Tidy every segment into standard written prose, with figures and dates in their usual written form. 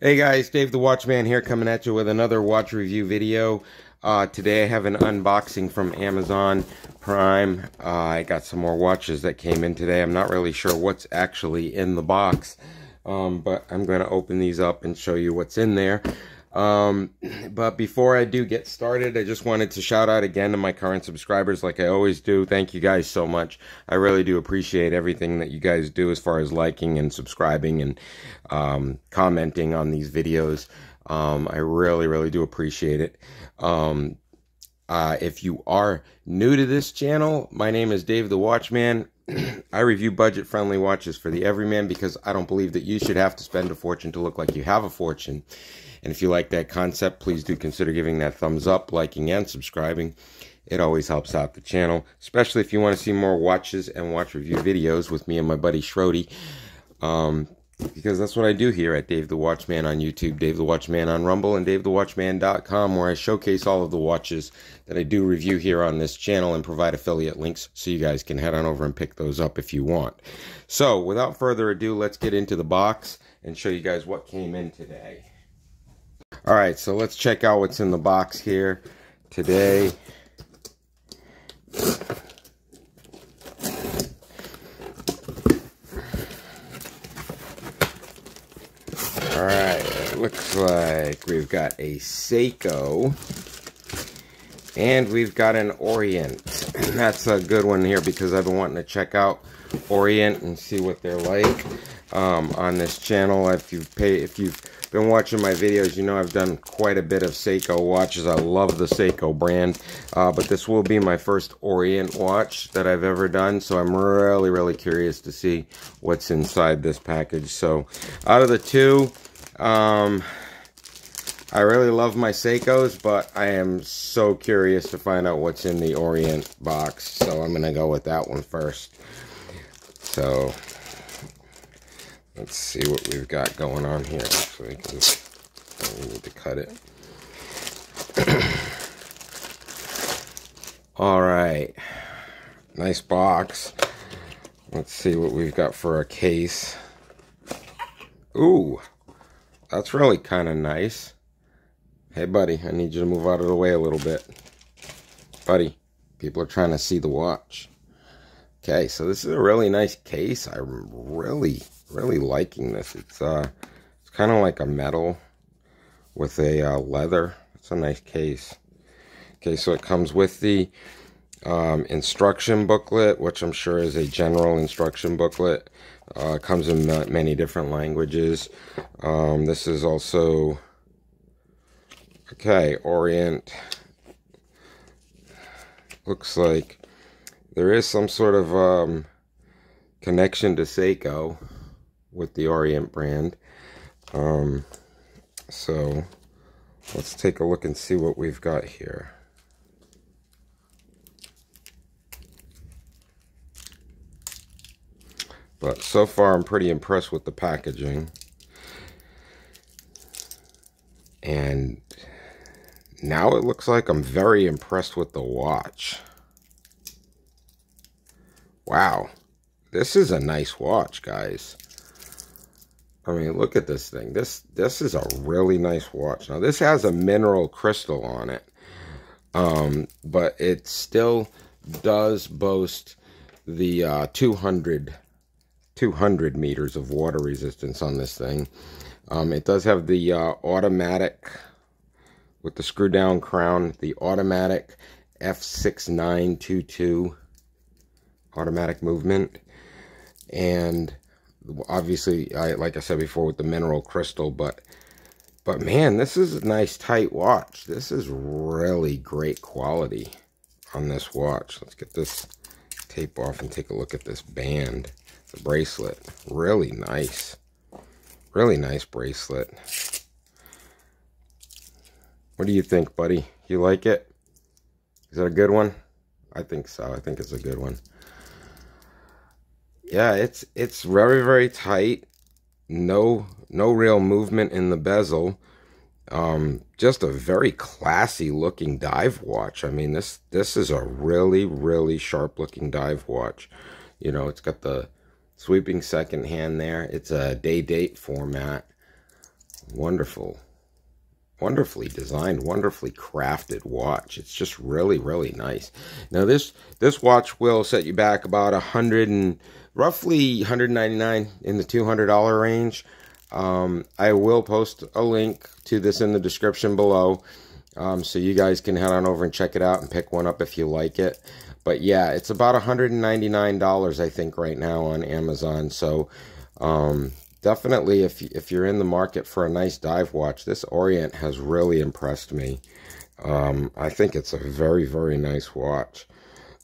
Hey guys, Dave the Watchman here, coming at you with another watch review video. Today I have an unboxing from Amazon Prime. I got some more watches that came in today. I'm not really sure what's actually in the box, but I'm going to open these up and show you what's in there. But before I do get started, I just wanted to shout out again to my current subscribers like I always do. Thank you guys so much. I really do appreciate everything that you guys do as far as liking and subscribing and commenting on these videos. I really do appreciate it. If you are new to this channel, my name is Dave the Watchman. I review budget-friendly watches for the everyman because I don't believe that you should have to spend a fortune to look like you have a fortune. And if you like that concept, please do consider giving that thumbs up, liking, and subscribing. It always helps out the channel, especially if you want to see more watches and watch review videos with me and my buddy Shrody. Because that's what I do here at Dave the Watchman on YouTube, Dave the Watchman on Rumble, and DaveTheWatchman.com, where I showcase all of the watches that I do review here on this channel and provide affiliate links so you guys can head on over and pick those up if you want. So, without further ado, let's get into the box and show you guys what came in today. Alright, so let's check out what's in the box here today. Alright, it looks like we've got a SEIKO and we've got an Orient. And that's a good one here because I've been wanting to check out Orient and see what they're like on this channel. If you've been watching my videos, you know I've done quite a bit of SEIKO watches. I love the SEIKO brand, but this will be my first Orient watch that I've ever done, so I'm really curious to see what's inside this package. So out of the two, I really love my SEIKOs, but I am so curious to find out what's in the Orient box, so I'm gonna go with that one first. So let's see what we've got going on here. Actually, we need to cut it. All right, nice box. Let's see what we've got for a case. Ooh, that's really kind of nice. Hey, buddy, I need you to move out of the way a little bit. Buddy, people are trying to see the watch. Okay, so this is a really nice case. I'm really liking this. It's kind of like a metal with a leather. It's a nice case. Okay, so it comes with the instruction booklet, which I'm sure is a general instruction booklet. It comes in many different languages. This is also, okay, Orient. Looks like there is some sort of connection to SEIKO with the Orient brand. So let's take a look and see what we've got here. But so far I'm pretty impressed with the packaging. And now it looks like I'm very impressed with the watch. Wow, this is a nice watch, guys. I mean, look at this thing. This is a really nice watch. Now, this has a mineral crystal on it, but it still does boast the 200 meters of water resistance on this thing. It does have the automatic, with the screw down crown, the automatic F6922 automatic movement, and obviously, like I said before, with the mineral crystal, but man, this is a nice tight watch. This is really great quality on this watch. Let's get this tape off and take a look at this band, the bracelet. Really nice bracelet. What do you think, buddy? You like it? Is that a good one? I think so. I think it's a good one. Yeah, it's very tight. No real movement in the bezel. Just a very classy looking dive watch. I mean, this is a really sharp looking dive watch. You know, it's got the sweeping second hand there. It's a day date format. wonderful, wonderfully designed, wonderfully crafted watch. It's just really, really nice. Now this watch will set you back about roughly $199 in the $200 range. I will post a link to this in the description below, so you guys can head on over and check it out and pick one up if you like it. But yeah, it's about $199 I think right now on Amazon. So definitely if you're in the market for a nice dive watch, this Orient has really impressed me. I think it's a very, very nice watch.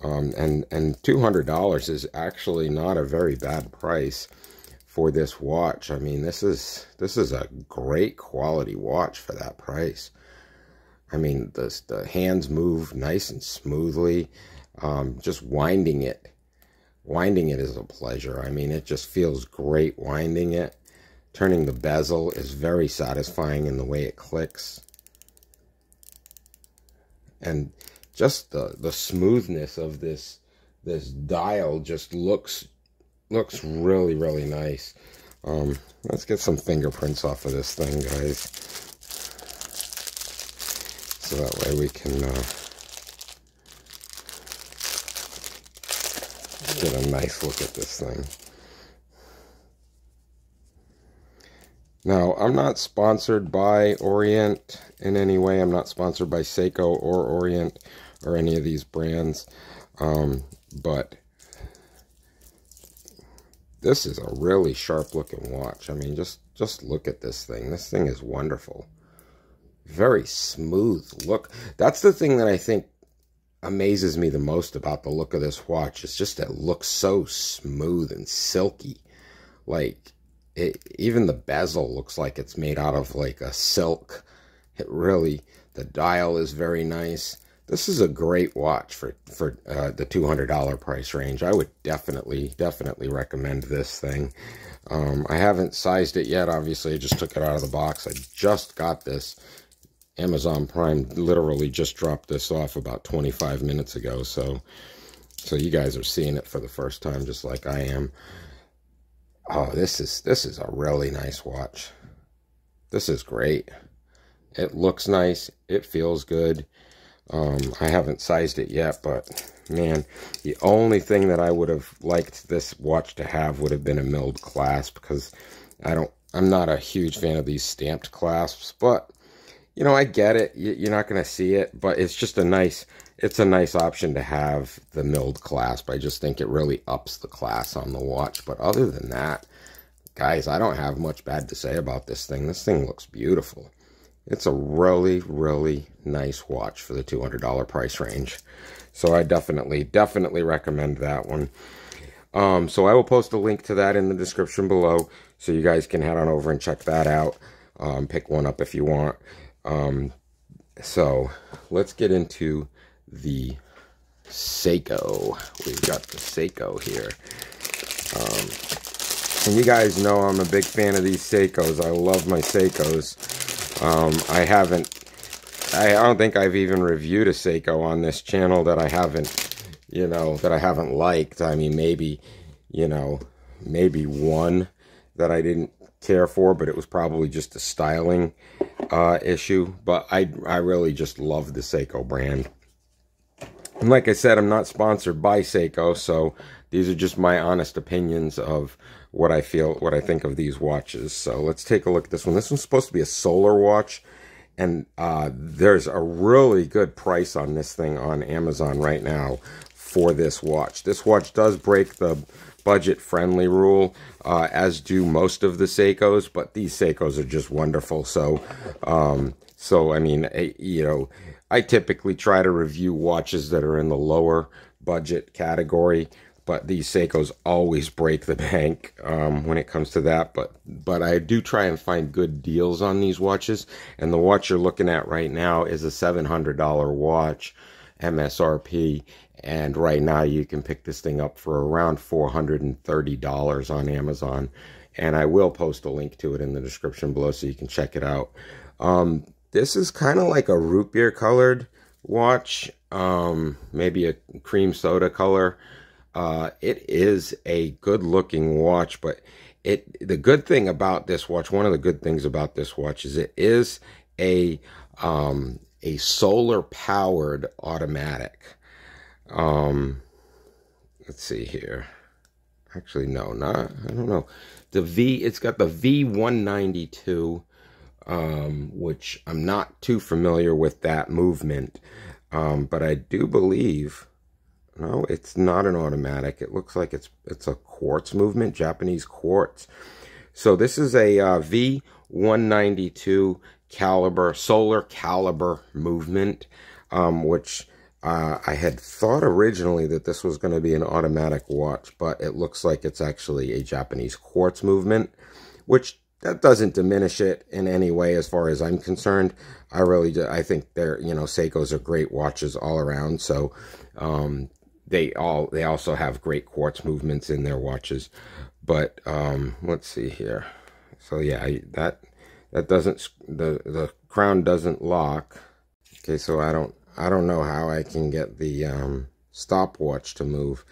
And $200 is actually not a very bad price for this watch. I mean, this is a great quality watch for that price. I mean, the hands move nice and smoothly. Just winding it is a pleasure. I mean, it just feels great winding it. Turning the bezel is very satisfying in the way it clicks. And just the smoothness of this dial just looks really, really nice. Let's get some fingerprints off of this thing, guys, so that way we can get a nice look at this thing. Now, I'm not sponsored by Orient in any way. I'm not sponsored by SEIKO or Orient or any of these brands, but this is a really sharp looking watch. I mean, just look at this thing. This thing is wonderful. Very smooth look. That's the thing that I think amazes me the most about the look of this watch. It's just that it looks so smooth and silky. Like, even the bezel looks like it's made out of like a silk. It really, the dial is very nice. This is a great watch for the $200 price range. I would definitely recommend this thing. I haven't sized it yet. Obviously, I just took it out of the box. I just got this. Amazon Prime literally just dropped this off about 25 minutes ago. So you guys are seeing it for the first time, just like I am. Oh, this is a really nice watch. This is great. It looks nice. It feels good. I haven't sized it yet, but man, the only thing that I would have liked this watch to have would have been a milled clasp, because I'm not a huge fan of these stamped clasps, but you know, I get it. You're not going to see it, but it's just it's a nice option to have the milled clasp. I just think it really ups the class on the watch. But other than that, guys, I don't have much bad to say about this thing. This thing looks beautiful. It's a really, really nice watch for the $200 price range. So I definitely recommend that one. So I will post a link to that in the description below, so you guys can head on over and check that out. Pick one up if you want. So let's get into the SEIKO. We've got the SEIKO here. And you guys know I'm a big fan of these SEIKOs. I love my SEIKOs. I don't think I've even reviewed a SEIKO on this channel that I haven't liked. I mean, maybe one that I didn't care for, but it was probably just a styling issue. But I really just love the SEIKO brand. And like I said, I'm not sponsored by SEIKO, so these are just my honest opinions of what I think of these watches. So let's take a look at this one. This one's supposed to be a solar watch, and there's a really good price on this thing on Amazon right now for this watch. This watch does break the budget-friendly rule, as do most of the SEIKOs, but these SEIKOs are just wonderful. So I mean, I typically try to review watches that are in the lower budget category, but these SEIKOs always break the bank when it comes to that. But I do try and find good deals on these watches, and the watch you're looking at right now is a $700 watch, MSRP, and right now you can pick this thing up for around $430 on Amazon, and I will post a link to it in the description below so you can check it out. This is kind of like a root beer colored watch, maybe a cream soda color. It is a good looking watch, but the good thing about this watch, one of the good things about this watch is it is a solar powered automatic. Let's see here. Actually, no, not, I don't know. It's got the V192, which I'm not too familiar with that movement. But I do believe, no, it's not an automatic. It looks like it's a quartz movement, Japanese quartz. So this is a V192 caliber, solar caliber movement, which I had thought originally that this was going to be an automatic watch, but it looks like it's actually a Japanese quartz movement, which that doesn't diminish it in any way as far as I'm concerned. I think they're, Seikos are great watches all around. So they also have great quartz movements in their watches. But let's see here. So yeah, that doesn't, the crown doesn't lock. Okay, so I don't know how I can get the stopwatch to move.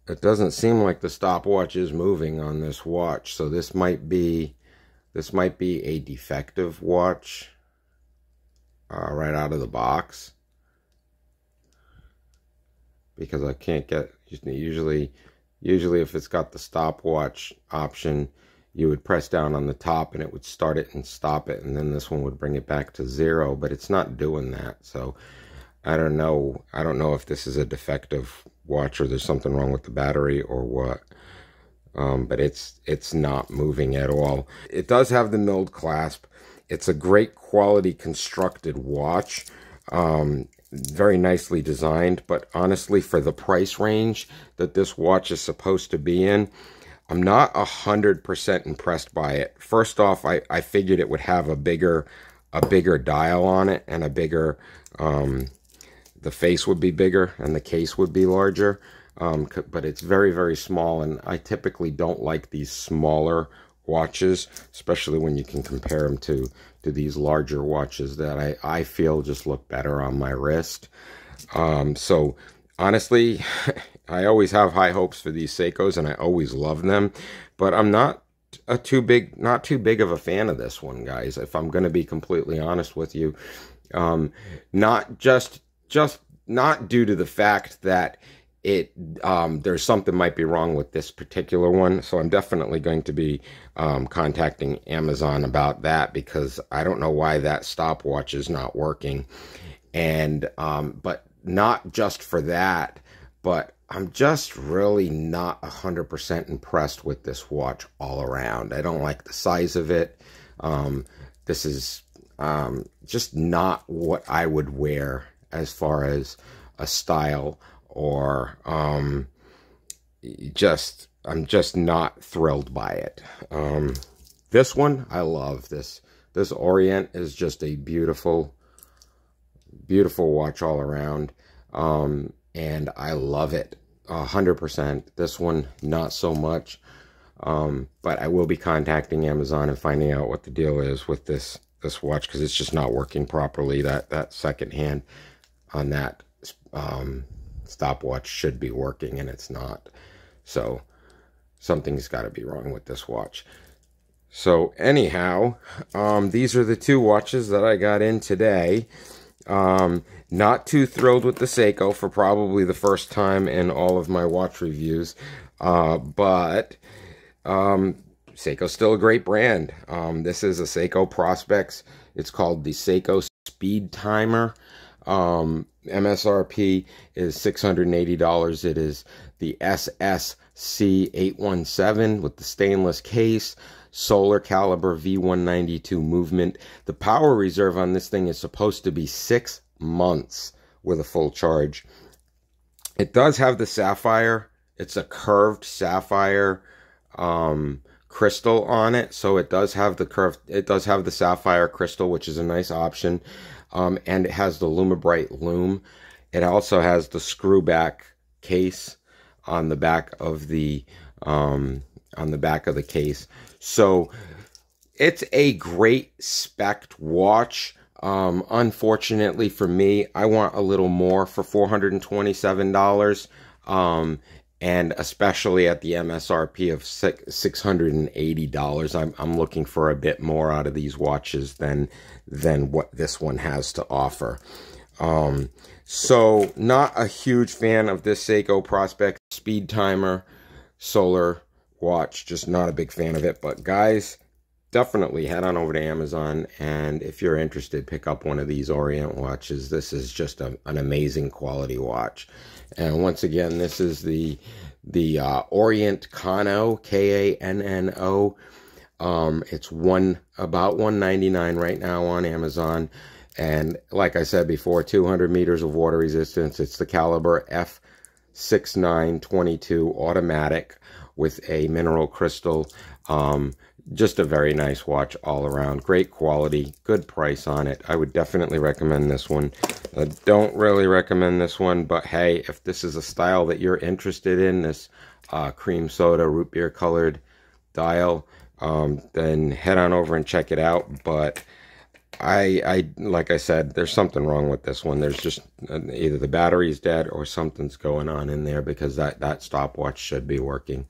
It doesn't seem like the stopwatch is moving on this watch, so this might be a defective watch right out of the box, because I can't get, usually if it's got the stopwatch option, you would press down on the top and it would start it and stop it, and then this one would bring it back to 0, but it's not doing that. So I don't know if this is a defective watch or there's something wrong with the battery or what. But it's not moving at all. It does have the milled clasp. It's a great quality constructed watch. Very nicely designed, but honestly, for the price range that this watch is supposed to be in, I'm not 100% impressed by it. First off, I figured it would have a bigger dial on it, and a bigger, the face would be bigger and the case would be larger. But it's very, very small, and I typically don't like these smaller watches, especially when you can compare them to these larger watches that I feel just look better on my wrist. So honestly, I always have high hopes for these Seikos, and I always love them, but I'm not too big of a fan of this one, guys, if I'm going to be completely honest with you. Not just not due to the fact that there's something might be wrong with this particular one. So I'm definitely going to be contacting Amazon about that, because I don't know why that stopwatch is not working. And but not just for that, but I'm just really not 100% impressed with this watch all around. I don't like the size of it. This is just not what I would wear as far as a style, or I'm just not thrilled by it. This one, I love this. This Orient is just a beautiful watch all around. And I love it 100%. This one, not so much. But I will be contacting Amazon and finding out what the deal is with this watch, because it's just not working properly. That second hand on that stopwatch should be working, and it's not. So something's got to be wrong with this watch. So anyhow, these are the two watches that I got in today. Not too thrilled with the Seiko for probably the first time in all of my watch reviews, but Seiko's still a great brand. This is a Seiko Prospex. It's called the Seiko Speedtimer. MSRP is $680. It is the SSC817 with the stainless case, solar caliber V192 movement. The power reserve on this thing is supposed to be 6 months with a full charge. It does have the sapphire. It's a curved sapphire crystal on it, so it does have the sapphire crystal, which is a nice option. And it has the Lumibrite loom. It also has the screw back case on the back of the case. So it's a great spec'd watch. Unfortunately for me, I want a little more for $427. and especially at the MSRP of $680. I'm looking for a bit more out of these watches than what this one has to offer. So not a huge fan of this SEIKO Prospex Speedtimer solar watch, just not a big fan of it. But guys, definitely head on over to Amazon, and if you're interested, pick up one of these Orient watches. This is just an amazing quality watch. And once again, this is the Orient KANNO, KANNO. It's about $199 right now on Amazon. And like I said before, 200 meters of water resistance. It's the caliber F6922 automatic with a mineral crystal. Just a very nice watch all around. Great quality, good price on it. I would definitely recommend this one. I don't really recommend this one, but hey, if this is a style that you're interested in, this cream soda root beer colored dial, then head on over and check it out. But like I said, there's something wrong with this one. There's just either the battery's dead or something's going on in there, because that stopwatch should be working.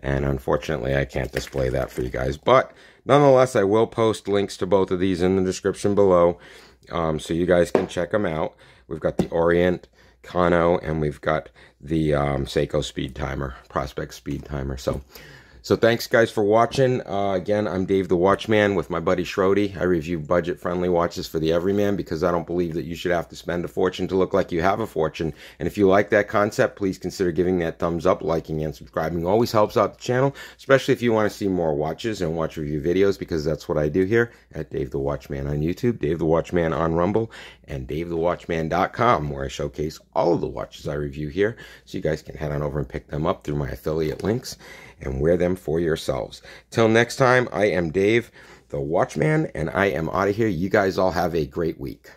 And unfortunately, I can't display that for you guys. But nonetheless, I will post links to both of these in the description below, so you guys can check them out. We've got the Orient KANNO, and we've got the SEIKO Speedtimer, Prospex Speedtimer. So thanks, guys, for watching. Again, I'm Dave the Watchman with my buddy Shrody. I review budget-friendly watches for the everyman, because I don't believe that you should have to spend a fortune to look like you have a fortune. And if you like that concept, please consider giving that thumbs up, liking, and subscribing. Always helps out the channel, especially if you want to see more watches and watch review videos, because that's what I do here at Dave the Watchman on YouTube, Dave the Watchman on Rumble, and DaveTheWatchman.com, where I showcase all of the watches I review here, so you guys can head on over and pick them up through my affiliate links and wear them for yourselves. Till next time, I am Dave the Watchman, and I am out of here. You guys all have a great week.